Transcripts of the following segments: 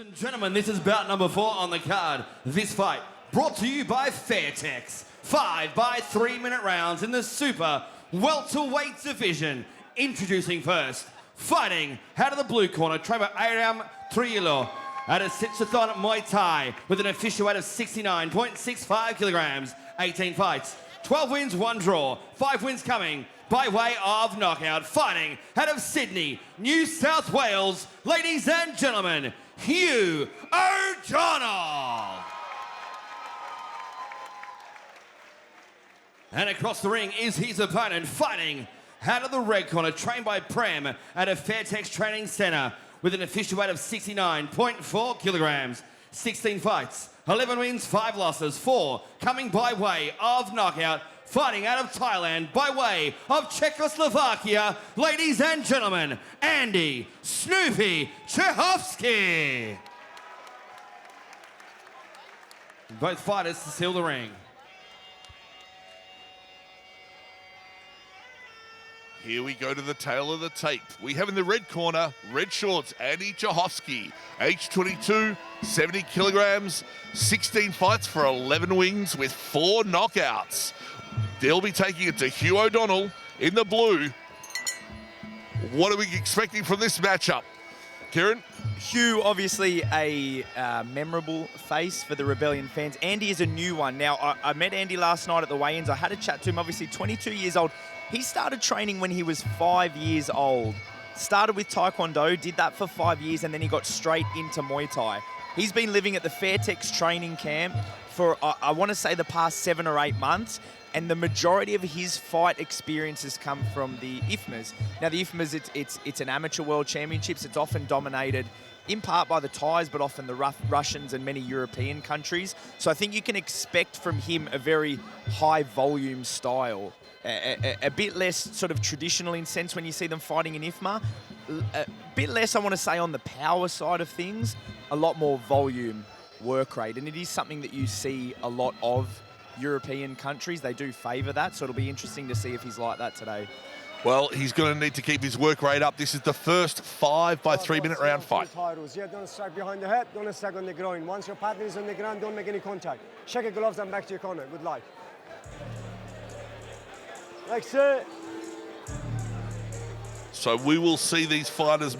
and gentlemen, this is bout number 4 on the card. This fight brought to you by Fairtex. 5 by 3 minute rounds in the super welterweight division. Introducing first, fighting out of the blue corner, trained by Aram Triilo out of Sichuan Muaythai with an official weight of 69.65 kilograms. 18 fights, 12 wins, 1 draw, 5 wins coming by way of knockout. Fighting out of Sydney, New South Wales, ladies and gentlemen, Hugh O'Donnell. And across the ring is his opponent, fighting out of the red corner, trained by Prem at a Fairtex Training Centre with an official weight of 69.4 kilograms. 16 fights, 11 wins, 5 losses, 4 coming by way of knockout. Fighting out of Thailand by way of Czechoslovakia, ladies and gentlemen, Andy Snoopy Cehovsky. Both fighters to seal the ring. Here we go to the tail of the tape. We have in the red corner, red shorts, Andy Cehovsky, age 22, 70 kilograms, 16 fights for 11 wins with 4 knockouts. They'll be taking it to Hugh O'Donnell in the blue. What are we expecting from this matchup? Kieran? Hugh, obviously a memorable face for the Rebellion fans. Andy is a new one. Now, I met Andy last night at the weigh-ins. I had a chat to him, obviously 22 years old. He started training when he was 5 years old. Started with Taekwondo, did that for 5 years, and then he got straight into Muay Thai. He's been living at the Fairtex training camp for, I want to say, the past 7 or 8 months, and the majority of his fight experiences come from the IFMAs. Now, the IFMAs, it's an amateur world championships. It's often dominated in part by the Thais, but often the Russians and many European countries. So I think you can expect from him a very high volume style. A bit less sort of traditional in sense when you see them fighting in IFMA. A bit less, I want to say, on the power side of things. A lot more volume work rate. And it is something that you see a lot of European countries. They do favour that. So it'll be interesting to see if he's like that today. Well, he's going to need to keep his work rate up. This is the first 5 by 3 minute round fight. Yeah, don't strike behind the head, don't strike on the groin. Once your partner is on the ground, don't make any contact. Check your gloves and back to your corner. Good luck. Like it. So we will see these fighters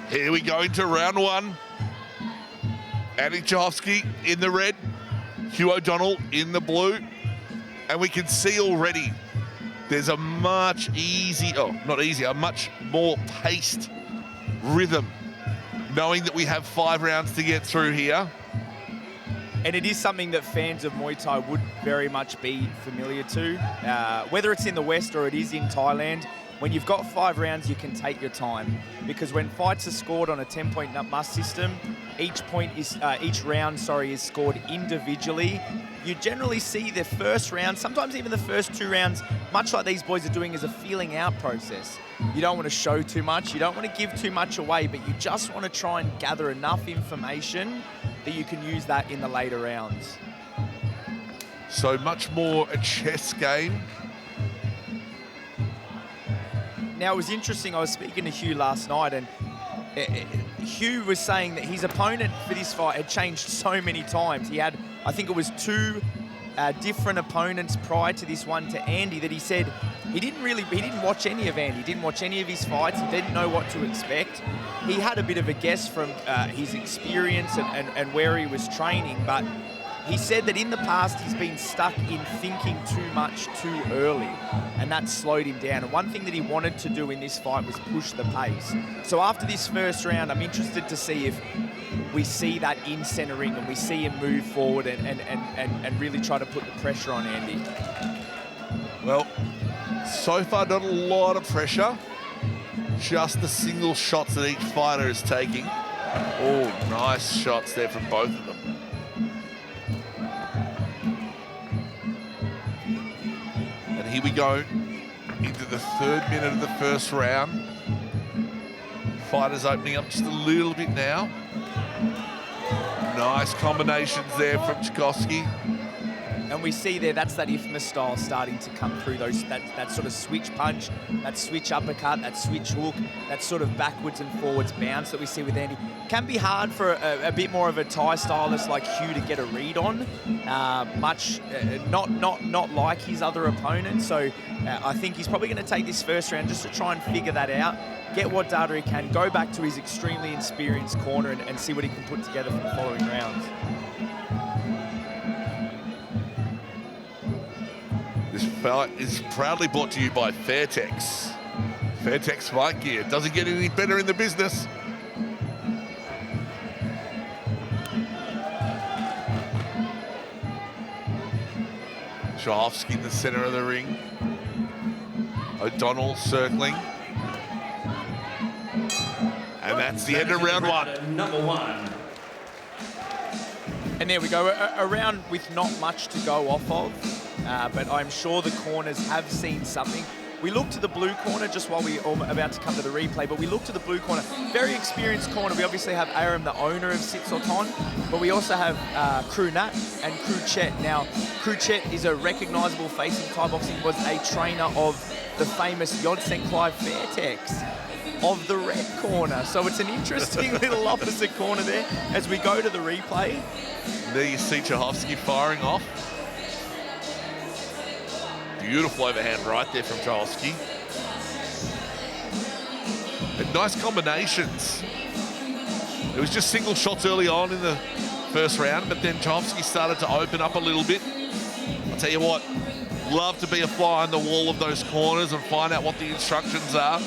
Here we go into round 1. Andy Cehovsky in the red, Hugh O'Donnell in the blue. And we can see already there's a much a much more paced rhythm, knowing that we have 5 rounds to get through here. And it is something that fans of Muay Thai would very much be familiar to. Whether it's in the West or it is in Thailand, when you've got 5 rounds, you can take your time, because when fights are scored on a 10-point must system, each round is scored individually. You generally see the first round, sometimes even the first 2 rounds, much like these boys are doing, is a feeling out process. You don't want to show too much, you don't want to give too much away, but you just want to try and gather enough information that you can use that in the later rounds. So much more a chess game. Now, it was interesting, I was speaking to Hugh last night, and Hugh was saying that his opponent for this fight had changed so many times. He had, I think it was 2 different opponents prior to this one to Andy, that he said he didn't watch any of Andy, didn't watch any of his fights, he didn't know what to expect. He had a bit of a guess from his experience and where he was training, but he said that in the past he's been stuck in thinking too much too early, and that slowed him down. And one thing that he wanted to do in this fight was push the pace. So after this first round, I'm interested to see if we see that in centre ring and we see him move forward and really try to put the pressure on Andy. Well, so far not a lot of pressure, just the single shots that each fighter is taking. Oh, nice shots there from both of them. And here we go into the 3rd minute of the first round. Fighters opening up just a little bit now. Nice combinations there from Cehovsky. And we see there, that's that infamous style starting to come through, that sort of switch punch, that switch uppercut, that switch hook, that sort of backwards and forwards bounce that we see with Andy. Can be hard for a bit more of a Thai stylist like Hugh to get a read on, not like his other opponent. So I think he's probably going to take this first round just to try and figure that out, get what data he can, go back to his extremely experienced corner and see what he can put together for the following rounds. This fight is proudly brought to you by Fairtex. Fairtex fight gear. Doesn't get any better in the business. Cehovsky in the center of the ring. O'Donnell circling. And that's the end of round 1. Number 1. And there we go, a round with not much to go off of. But I'm sure the corners have seen something. We look to the blue corner just while we're about to come to the replay, but we look to the blue corner. Very experienced corner. We obviously have Aram, the owner of Sitsoton, but we also have Kru Nat and Kru Chet. Now, Kru Chet is a recognisable face in Thai boxing, was a trainer of the famous Yodsen Clive Fairtex of the red corner. So it's an interesting little opposite corner there as we go to the replay. There you see Cehovsky firing off. Beautiful overhand right there from Cehovsky. And nice combinations. It was just single shots early on in the first round, but then Cehovsky started to open up a little bit. I'll tell you what, love to be a fly on the wall of those corners and find out what the instructions are.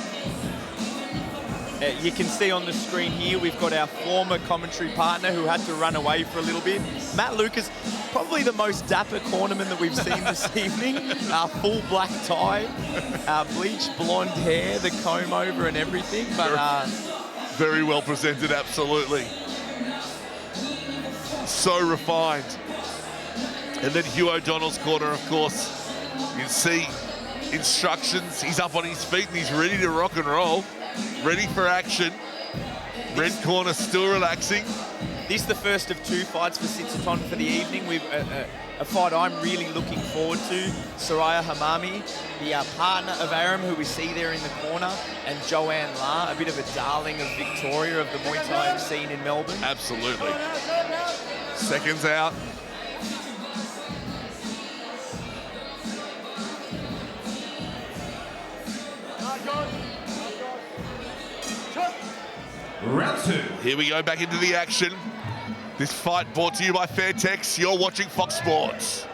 You can see on the screen here, we've got our former commentary partner who had to run away for a little bit. Matt Lucas, probably the most dapper cornerman that we've seen this evening. Full black tie, bleached blonde hair, the comb over and everything. But very well presented, absolutely. So refined. And then Hugh O'Donnell's corner, of course. You can see instructions. He's up on his feet and he's ready to rock and roll. Ready for action. Red corner still relaxing. This is the first of 2 fights for Sitsoton for the evening. We've a fight I'm really looking forward to. Soraya Hamami, the partner of Aram, who we see there in the corner, and Joanne La, a bit of a darling of Victoria of the Muay Thai scene in Melbourne. Absolutely. Seconds out. Round 2. Here we go back into the action. This fight brought to you by Fairtex. You're watching Fox Sports.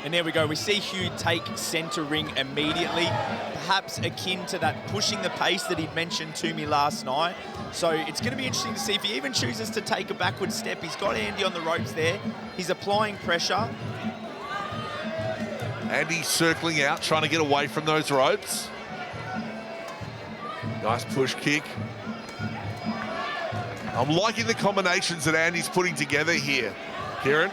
And there we go. We see Hugh take centre ring immediately, perhaps akin to that pushing the pace that he'd mentioned to me last night. So it's going to be interesting to see if he even chooses to take a backward step. He's got Andy on the ropes there. He's applying pressure. Andy circling out, trying to get away from those ropes. Nice push kick. I'm liking the combinations that Andy's putting together here. Kieran?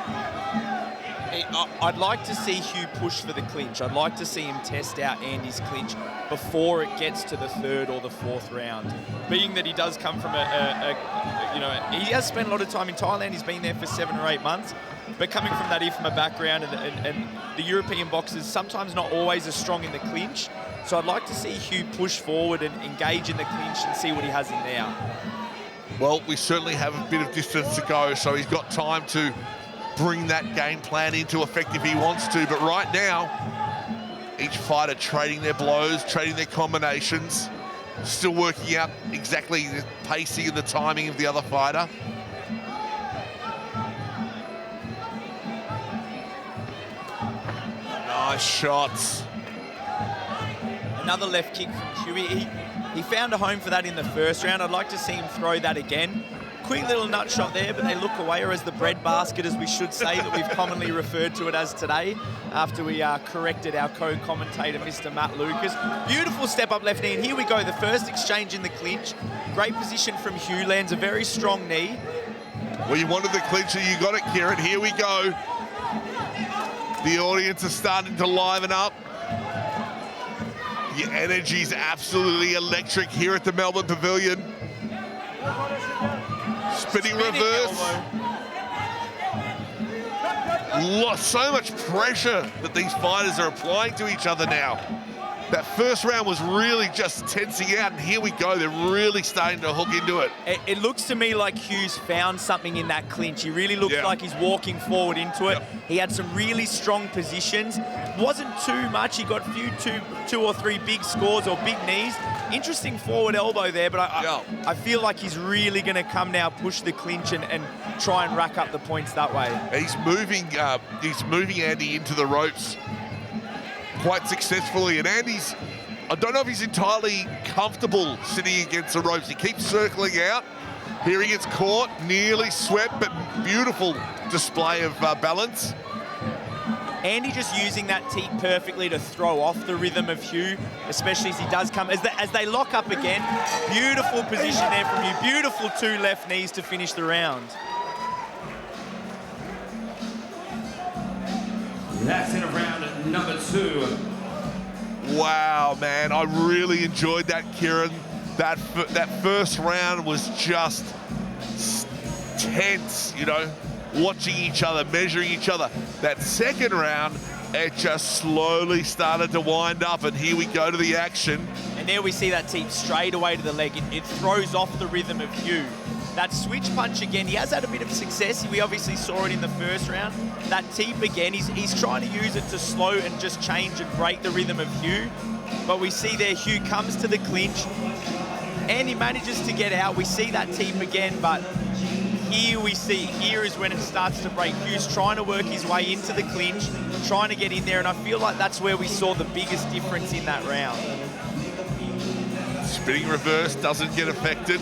I'd like to see Hugh push for the clinch. I'd like to see him test out Andy's clinch before it gets to the 3rd or the 4th round. Being that he does come from he has spent a lot of time in Thailand. He's been there for 7 or 8 months. But coming from that IFMA background and the European boxers sometimes not always as strong in the clinch. So I'd like to see Hugh push forward and engage in the clinch and see what he has in there. Well, we certainly have a bit of distance to go, so he's got time to bring that game plan into effect if he wants to. But right now, Each fighter trading their blows, trading their combinations, still working out exactly the pacing and the timing of the other fighter. Nice shots. Another left kick from Hugh. He found a home for that in the first round. I'd like to see him throw that again. Quick little nut shot there, but they look away, or as the breadbasket, as we should say, that we've commonly referred to it as today, after we corrected our co-commentator, Mr. Matt Lucas. Beautiful step-up left knee, and here we go, the first exchange in the clinch. Great position from Hugh, lands a very strong knee. Well, you wanted the clincher, you got it, Kieran. Here we go. The audience is starting to liven up. The energy's absolutely electric here at the Melbourne Pavilion. Spinning reverse. So much pressure that these fighters are applying to each other now. That first round was really just tensing out, and here we go. They're really starting to hook into it. It looks to me like Hugh's found something in that clinch. He really looks like he's walking forward into it. He had some really strong positions. Wasn't too much. He got two or three big scores or big knees. Interesting forward elbow there, but I feel like he's really going to come now, push the clinch and try and rack up the points that way. He's moving Andy into the ropes quite successfully, and Andy's, I don't know if he's entirely comfortable sitting against the ropes. He keeps circling out. Here he gets caught, nearly swept, but beautiful display of balance. Andy just using that teep perfectly to throw off the rhythm of Hugh, especially as he does come, as they lock up again. Beautiful position there from Hugh. Beautiful two left knees to finish the round. That's in round number 2. Wow, man, I really enjoyed that, Kieran. That first round was just tense, you know, watching each other, measuring each other. That second round, it just slowly started to wind up, and here we go to the action. And there we see that teep straight away to the leg. It throws off the rhythm of Hugh. That switch punch again, he has had a bit of success. We obviously saw it in the first round. That teep again, he's trying to use it to slow and just change and break the rhythm of Hugh. But we see there, Hugh comes to the clinch and he manages to get out. We see that teep again, but here is when it starts to break. Hugh's trying to work his way into the clinch, trying to get in there, and I feel like that's where we saw the biggest difference in that round. Spinning reverse doesn't get affected.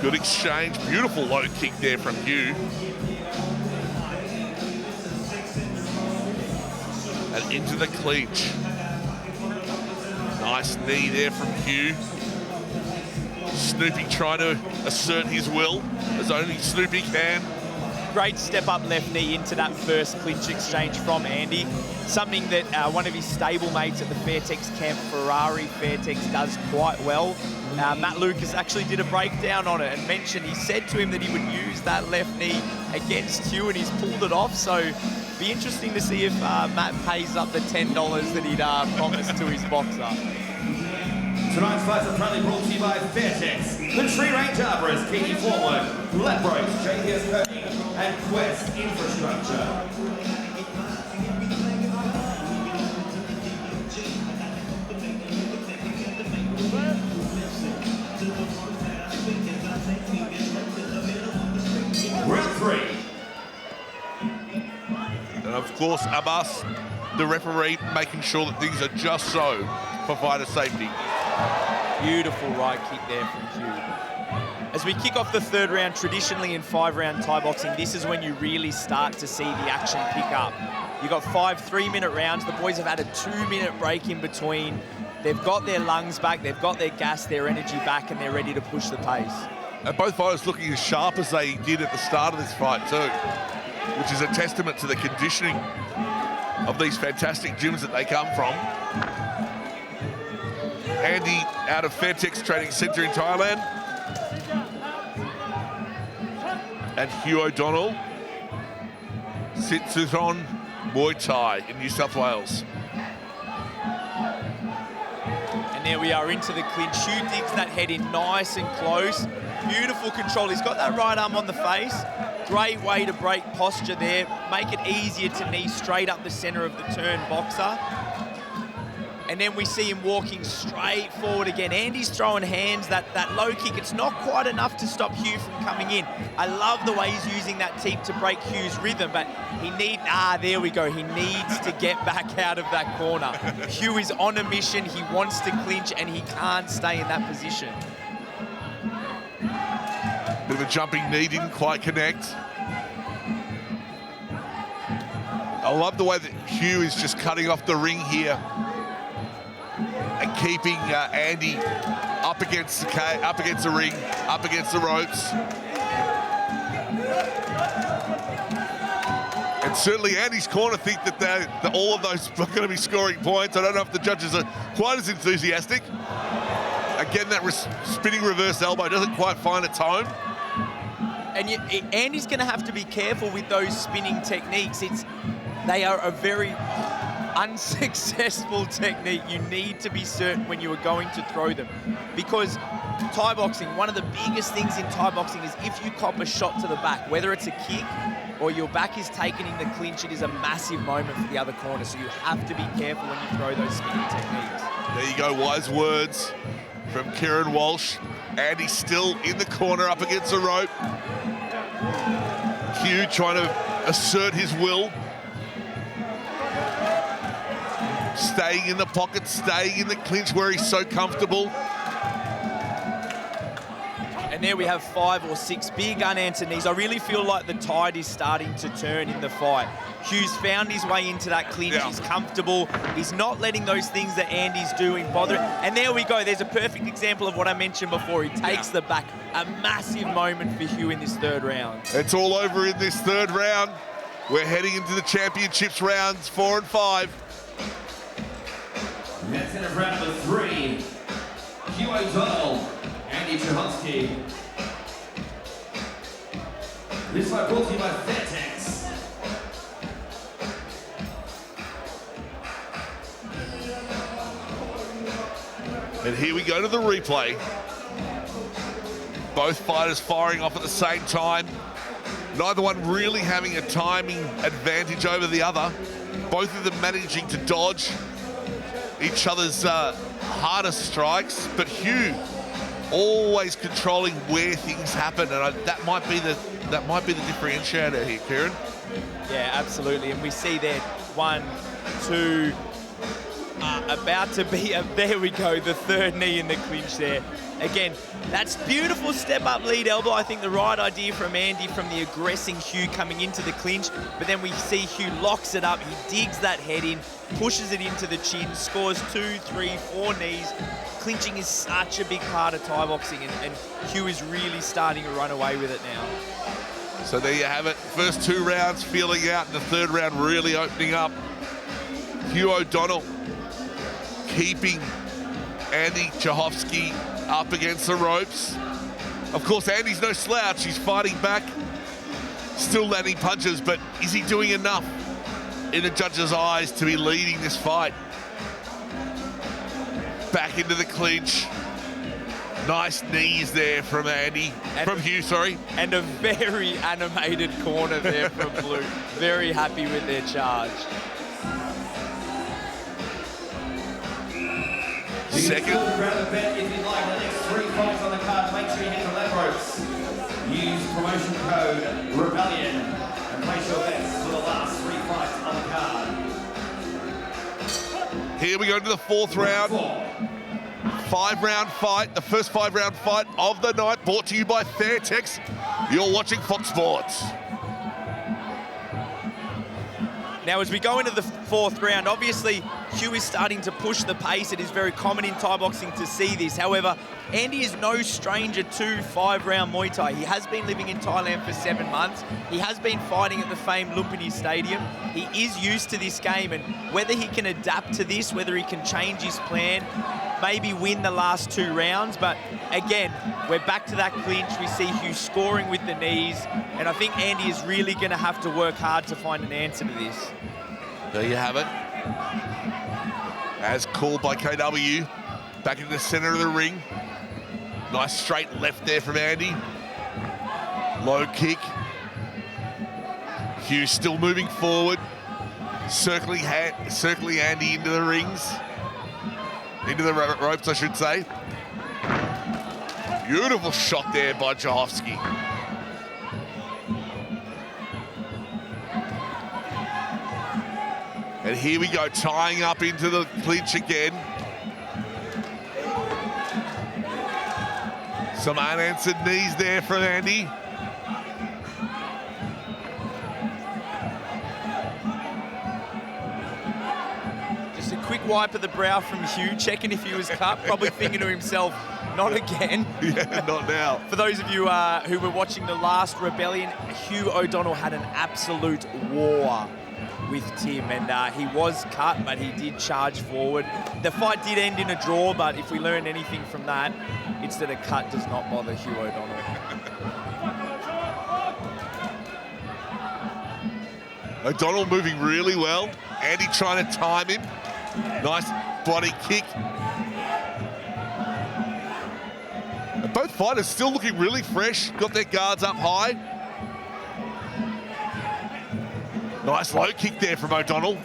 Good exchange, beautiful low kick there from Hugh. And into the clinch. Nice knee there from Hugh. Snoopy trying to assert his will, as only Snoopy can. Great step-up left knee into that first clinch exchange from Andy. Something that one of his stablemates at the Fairtex camp, Ferrari Fairtex, does quite well. Matt Lucas actually did a breakdown on it and mentioned, he said to him that he would use that left knee against Hugh, and he's pulled it off. So be interesting to see if Matt pays up the $10 that he'd promised to his boxer. Tonight's fights are proudly brought to you by Fairtex, the Tree Range Arborist, Katie Formwork, Ladbrokes, JPS Coating, and Quest Infrastructure. Round 3. And of course, Abbas, the referee, making sure that things are just so for fighter safety. Beautiful right kick there from Hugh. As we kick off the third round, traditionally in 5-round Thai boxing, this is when you really start to see the action pick up. You've got 5 3-minute rounds. The boys have had a 2-minute break in between. They've got their lungs back, they've got their gas, their energy back, and they're ready to push the pace. And both fighters looking as sharp as they did at the start of this fight too, which is a testament to the conditioning of these fantastic gyms that they come from. Andy out of Fairtex Training Centre in Thailand. And Hugh O'Donnell sits on Muaythai in New South Wales. And there we are into the clinch. Hugh digs that head in nice and close. Beautiful control. He's got that right arm on the face. Great way to break posture there. Make it easier to knee straight up the center of the turn boxer. And then we see him walking straight forward again. Andy's throwing hands, that low kick. It's not quite enough to stop Hugh from coming in. I love the way he's using that teep to break Hugh's rhythm, but there we go. He needs to get back out of that corner. Hugh is on a mission. He wants to clinch, and he can't stay in that position. Bit of a jumping knee, didn't quite connect. I love the way that Hugh is just cutting off the ring here and keeping Andy up against the ring, up against the ropes. And certainly Andy's corner think that all of those are going to be scoring points. I don't know if the judges are quite as enthusiastic. Again, that spinning reverse elbow doesn't quite find its home. And Andy's going to have to be careful with those spinning techniques. They are a very unsuccessful technique. You need to be certain when you are going to throw them. Because Thai boxing, one of the biggest things in Thai boxing is if you cop a shot to the back, whether it's a kick or your back is taken in the clinch, it is a massive moment for the other corner. So you have to be careful when you throw those spinning techniques. There you go, wise words from Kieran Walsh. Andy still in the corner up against the rope. Hugh trying to assert his will. Staying in the pocket, staying in the clinch where he's so comfortable. And there we have 5 or 6 big unanswered knees. I really feel like the tide is starting to turn in the fight. Hugh's found his way into that clinch. Yeah. He's comfortable. He's not letting those things that Andy's doing bother him. And there we go. There's a perfect example of what I mentioned before. He takes the back. A massive moment for Hugh in this third round. It's all over in this third round. We're heading into the championships rounds 4 and 5. That's in round number 3. Hugh O'Donnell, Andy Cehovsky. This fight brought to you by Fairtex. And here we go to the replay. Both fighters firing off at the same time. Neither one really having a timing advantage over the other. Both of them managing to dodge each other's hardest strikes, but Hugh always controlling where things happen, and that might be the differentiator here, Kieran. Yeah, absolutely, and we see there 1, 2, about to be there we go, the third knee in the clinch there. Again, that's beautiful step-up lead elbow. I think the right idea from Andy from the aggressing Hugh coming into the clinch, but then we see Hugh locks it up. He digs that head in, pushes it into the chin, scores 2, 3, 4 knees. Clinching is such a big part of Thai boxing, and Hugh is really starting to run away with it now. So there you have it. First 2 rounds feeling out, and the third round really opening up. Hugh O'Donnell keeping Andy Cehovsky up against the ropes. Of course, Andy's no slouch. He's fighting back, still landing punches, but is he doing enough in the judge's eyes to be leading this fight? Back into the clinch. Nice knees there from Hugh, sorry. And a very animated corner there from Blue. Very happy with their charge. Second. Grab a bet if you'd like the next 3 fights on the card. Make sure you hit the left ropes. Use promotion code Rebellion and place your bets for the last 3 fights on the card. Here we go to the 4th round. 5-round fight, the first 5-round fight of the night, brought to you by Fairtex. You're watching Fox Sports. Now, as we go into the 4th round, obviously, Hugh is starting to push the pace. It is very common in Thai boxing to see this. However, Andy is no stranger to 5-round Muay Thai. He has been living in Thailand for 7 months. He has been fighting at the famed Lumpini Stadium. He is used to this game, and whether he can adapt to this, whether he can change his plan, maybe win the last 2 rounds. But again, we're back to that clinch. We see Hugh scoring with the knees, and I think Andy is really going to have to work hard to find an answer to this. There you have it. As called by KW, back in the center of the ring. Nice straight left there from Andy. Low kick. Hugh still moving forward, circling Andy into the rings, into the ropes, I should say. Beautiful shot there by Cehovsky. And here we go, tying up into the clinch again. Some unanswered knees there from Andy. Just a quick wipe of the brow from Hugh, checking if he was cut, probably thinking to himself, not again. Yeah, not now. For those of you who were watching the last Rebellion, Hugh O'Donnell had an absolute war with Tim, and he was cut, but he did charge forward. The fight did end in a draw, but if we learn anything from that, it's that a cut does not bother Hugh O'Donnell. O'Donnell moving really well. Andy trying to time him. Nice body kick. And both fighters still looking really fresh. Got their guards up high. Nice low kick there from O'Donnell.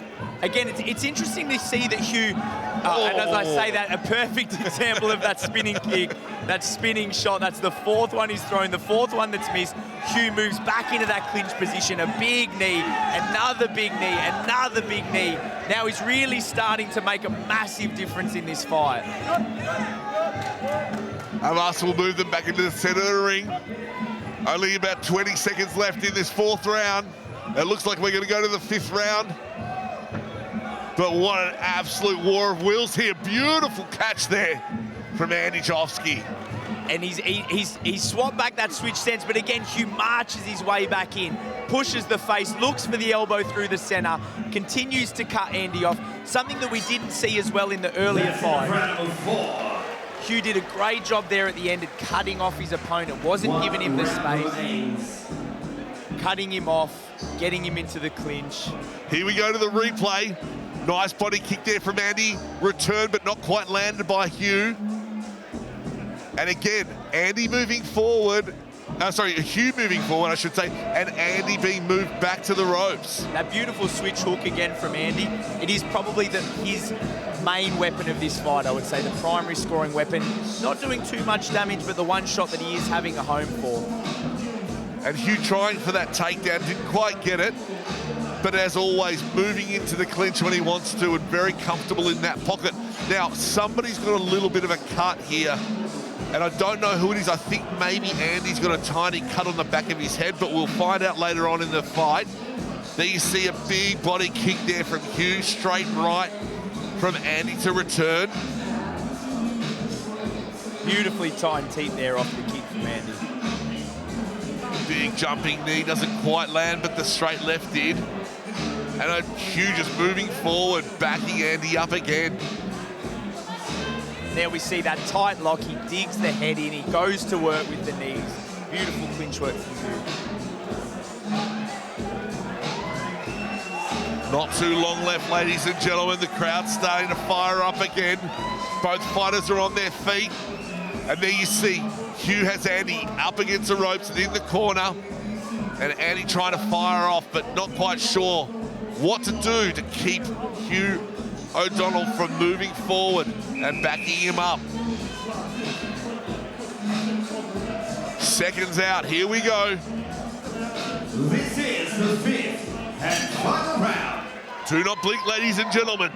Again, it's interesting to see that Hugh, and as I say that, a perfect example of that spinning kick, that spinning shot. That's the fourth one he's thrown, the fourth one that's missed. Hugh moves back into that clinch position, a big knee, another big knee, another big knee. Now he's really starting to make a massive difference in this fight. Hamas will move them back into the center of the ring. Only about 20 seconds left in this fourth round. It looks like we're going to go to the fifth round. But what an absolute war of wills here. Beautiful catch there from Andy Cehovsky. And he's swapped back that switch stance, but again, Hugh marches his way back in, pushes the face, looks for the elbow through the center, continues to cut Andy off, something that we didn't see as well in the earlier fight. Hugh did a great job there at the end at cutting off his opponent, wasn't giving him the space, cutting him off, getting him into the clinch. Here we go to the replay. Nice body kick there from Andy. Returned but not quite landed by Hugh. And again, Andy moving forward. Hugh moving forward, I should say, and Andy being moved back to the ropes. That beautiful switch hook again from Andy. It is probably his main weapon of this fight, I would say, the primary scoring weapon. Not doing too much damage, but the one shot that he is having a home for. And Hugh trying for that takedown, didn't quite get it. But as always, moving into the clinch when he wants to and very comfortable in that pocket. Now, somebody's got a little bit of a cut here. And I don't know who it is. I think maybe Andy's got a tiny cut on the back of his head, but we'll find out later on in the fight. There you see a big body kick there from Hugh, straight right from Andy to return. Beautifully timed teep there off the kick from Andy. Big jumping knee, doesn't quite land, but the straight left did. And Hugh just moving forward, backing Andy up again. There we see that tight lock. He digs the head in. He goes to work with the knees. Beautiful clinch work from Hugh. Not too long left, ladies and gentlemen. The crowd's starting to fire up again. Both fighters are on their feet. And there you see Hugh has Andy up against the ropes and in the corner. And Andy trying to fire off, but not quite sure what to do to keep Hugh O'Donnell from moving forward and backing him up. Seconds out, here we go. This is the fifth and final round. Do not blink, ladies and gentlemen.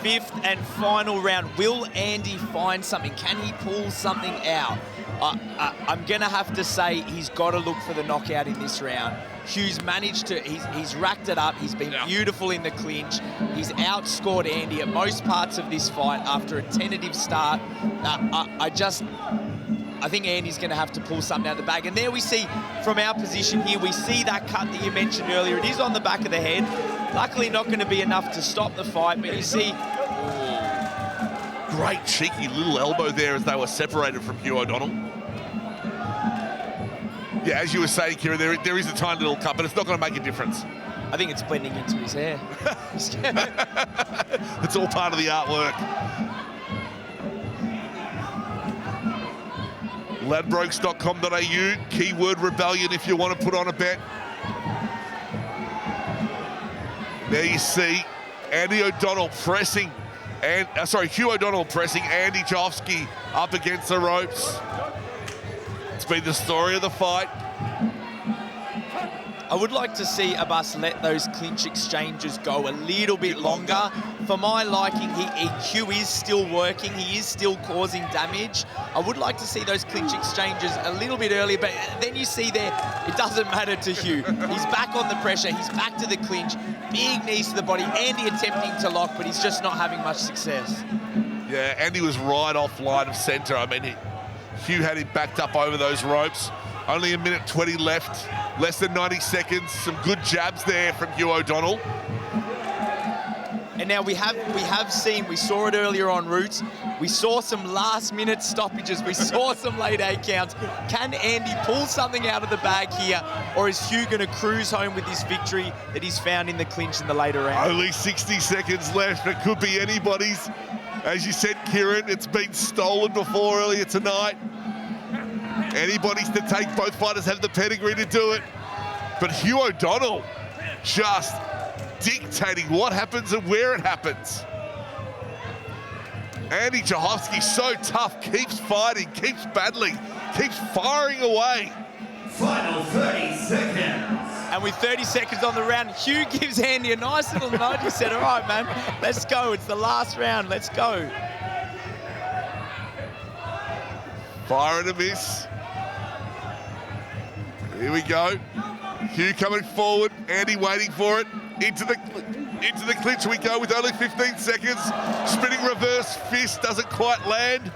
Fifth and final round. Will Andy find something? Can he pull something out? I'm going to have to say he's got to look for the knockout in this round. Hugh's managed to, he's racked it up. He's been beautiful in the clinch. He's outscored Andy at most parts of this fight after a tentative start. I think Andy's going to have to pull something out of the bag. And there we see, from our position here, we see that cut that you mentioned earlier. It is on the back of the head. Luckily not going to be enough to stop the fight, but you see... Great cheeky little elbow there as they were separated from Hugh O'Donnell. Yeah, as you were saying, Kieran, there is a tiny little cut, but it's not going to make a difference. I think it's blending into his hair. It's all part of the artwork. Ladbrokes.com.au, keyword rebellion if you want to put on a bet. There you see Andy O'Donnell pressing, Hugh O'Donnell pressing Andy Cehovsky up against the ropes. It's been the story of the fight. I would like to see Abbas let those clinch exchanges go a little bit longer. For my liking, Hugh is still working. He is still causing damage. I would like to see those clinch exchanges a little bit earlier, but then you see there, it doesn't matter to Hugh. He's back on the pressure. He's back to the clinch. Big knees to the body. Andy attempting to lock, but he's just not having much success. Yeah, Andy was right off line of centre. I mean, Hugh had him backed up over those ropes. Only a minute 20 left, less than 90 seconds. Some good jabs there from Hugh O'Donnell. And now we saw it earlier on Roots. We saw some last minute stoppages. We saw some late 8 counts. Can Andy pull something out of the bag here, or is Hugh going to cruise home with this victory that he's found in the clinch in the later round? Only 60 seconds left. It could be anybody's. As you said, Kieran, it's been stolen before earlier tonight. Anybody's to take. Both fighters have the pedigree to do it. But Hugh O'Donnell just dictating what happens and where it happens. Andy Cehovsky, so tough, keeps fighting, keeps battling, keeps firing away. Final 30 seconds. And with 30 seconds on the round, Hugh gives Andy a nice little nod. He said, all right, man, let's go. It's the last round. Let's go. Fire and a miss. Here we go. Hugh coming forward. Andy waiting for it. Into the clinch we go with only 15 seconds. Spinning reverse fist doesn't quite land.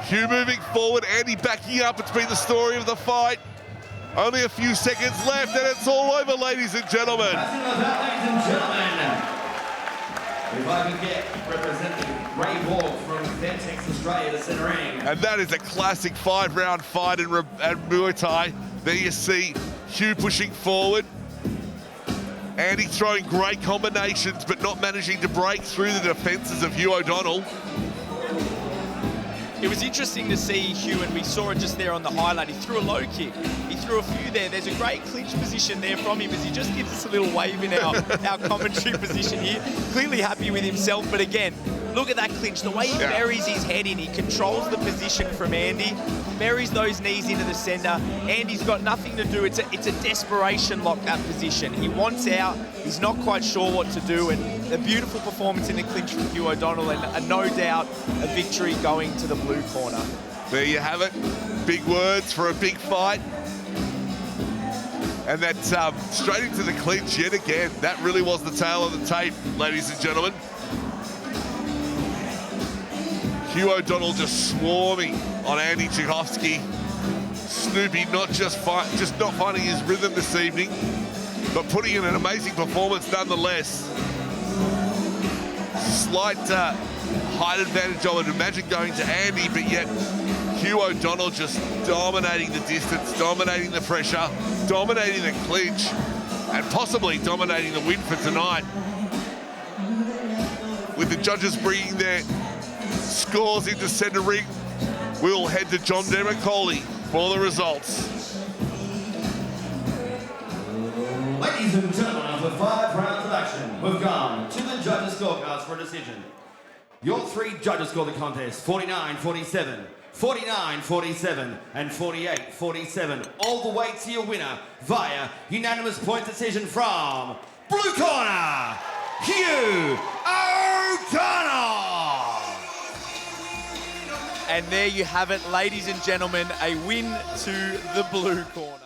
Hugh moving forward. Andy backing up. It's been the story of the fight. Only a few seconds left and it's all over, ladies and gentlemen. That's enough, ladies and gentlemen. If I can get representing Ray Borg from Fairtex Australia to centre ring. And that is a classic 5-round fight in Muay Thai. There you see Hugh pushing forward. Andy throwing great combinations, but not managing to break through the defences of Hugh O'Donnell. It was interesting to see Hugh, and we saw it just there on the highlight. He threw a low kick. He threw a few there. There's a great clinch position there from him as he just gives us a little wave in our commentary position here. Clearly happy with himself, but again, look at that clinch. The way he buries his head in, he controls the position from Andy, buries those knees into the centre. Andy's got nothing to do. It's a desperation lock, that position. He wants out. He's not quite sure what to do, and a beautiful performance in the clinch from Hugh O'Donnell, and no doubt a victory going to the blue corner. There you have it. Big words for a big fight. And that's straight into the clinch yet again. That really was the tail of the tape, ladies and gentlemen. Hugh O'Donnell just swarming on Andy Cehovsky. Snoopy not not finding his rhythm this evening, but putting in an amazing performance nonetheless. Slight height advantage, I would imagine, going to Andy, but yet Hugh O'Donnell just dominating the distance, dominating the pressure, dominating the clinch, and possibly dominating the win for tonight. With the judges bringing their scores into centre ring, we'll head to John Demicoli for the results. Ladies and gentlemen, after 5 rounds of action, we've gone to the judges' scorecards for a decision. Your 3 judges scored the contest 49-47, 49-47, and 48-47. All the way to your winner via unanimous point decision from blue corner, Hugh O'Donnell. And there you have it, ladies and gentlemen, a win to the blue corner.